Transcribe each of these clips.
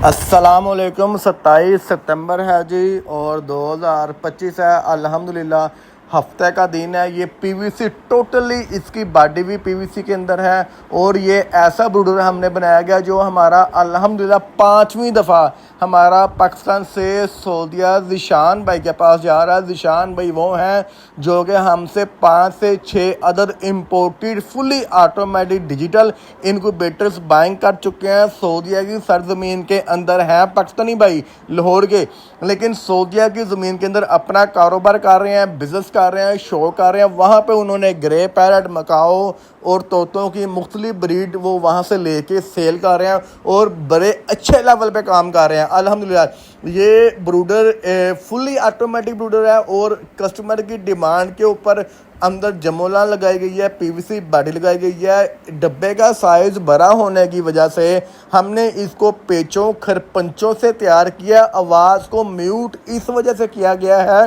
السلام علیکم۔ 27 ستمبر ہے جی اور 2025 ہے۔ الحمدللہ ہفتے کا دن ہے۔ یہ پی وی سی ٹوٹلی اس کی باڈی بھی پی وی سی کے اندر ہے اور یہ ایسا بروڈر ہم نے بنایا گیا جو ہمارا الحمدللہ 5ویں دفعہ ہمارا پاکستان سے سعودیہ ذیشان بھائی کے پاس جا رہا ہے۔ ذیشان بھائی وہ ہیں جو کہ ہم سے 5 سے 6 عدد imported fully automatic digital incubators buying کر چکے ہیں۔ سعودیہ کی سرزمین کے اندر ہیں پاکستانی بھائی لاہور کے، لیکن سعودیہ کی زمین کے اندر اپنا کاروبار کر رہے ہیں، بزنس کر رہے ہیں، شو کر رہے ہیں۔ وہاں پہ انہوں نے گرے پیرٹ، مکاؤ اور طوطوں کی مختلف بریڈ وہ وہاں سے لے کے سیل کر رہے ہیں اور بڑے اچھے لیول پہ کام کر رہے ہیں الحمدللہ۔ یہ بروڈر فلی آٹومیٹک بروڈر ہے اور کسٹمر کی ڈیمانڈ کے اوپر اندر جمولہ لگائی گئی ہے، پی وی سی باڈی لگائی گئی ہے۔ ڈبے کا سائز بڑا ہونے کی وجہ سے ہم نے اس کو پیچوں کھرپنچوں سے تیار کیا۔ آواز کو میوٹ اس وجہ سے کیا گیا ہے،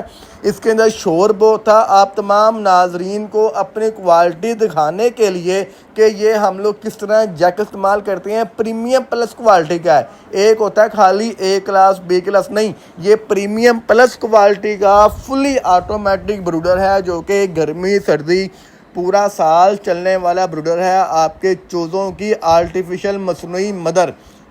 اس کے اندر شور بہت تھا۔ آپ تمام ناظرین کو اپنی کوالٹی دکھانے کے لیے کہ یہ ہم لوگ کس طرح جیک استعمال کرتے ہیں، پریمیم پلس کوالٹی کا ہے۔ ایک ہوتا ہے خالی اے کلاس بی کلاس، نہیں، یہ پریمیم پلس کوالٹی کا فلی آٹومیٹک بروڈر ہے جو کہ گرمی سردی پورا سال چلنے والا بروڈر ہے۔ آپ کے چوزوں کی آرٹیفیشل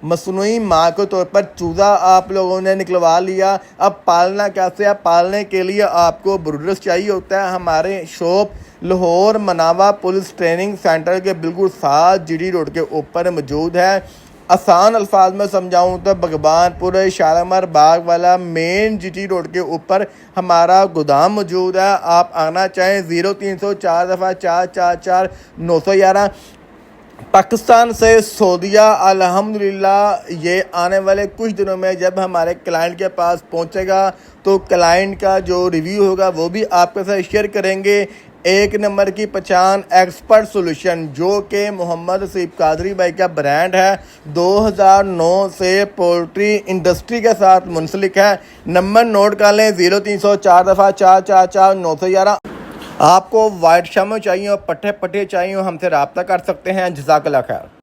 مصنوعی ماں کے طور پر چوزہ آپ لوگوں نے نکلوا لیا۔ اب پالنا کیسے ہے؟ پالنے کے لیے آپ کو بروڈرز چاہیے ہوتا ہے۔ ہمارے shop Lahore مناوا police training centre کے بالکل ساتھ جی ڈی روڈ کے اوپر موجود ہے۔ آسان الفاظ میں سمجھاؤں تو بغبان پور شالمار باغ والا مین جی ٹی روڈ کے اوپر ہمارا گودام موجود ہے۔ آپ آنا چاہیں 0304 پاکستان سے سعودیہ الحمدللہ یہ آنے والے کچھ دنوں میں جب ہمارے کلائنٹ کے پاس پہنچے گا تو کلائنٹ کا جو ریویو ہوگا وہ بھی آپ کے ساتھ شیئر کریں گے۔ 1 نمبر کی پہچان ایکسپرٹ سولوشن جو کہ محمد سیب قادری بھائی کا برانڈ ہے، 2009 سے پولٹری انڈسٹری کے ساتھ منسلک ہے۔ نمبر نوٹ کر لیں 0304 آپ کو وائٹ شامو چاہیے اور پٹھے چاہیے ہم سے رابطہ کر سکتے ہیں۔ جزاک اللہ خیر۔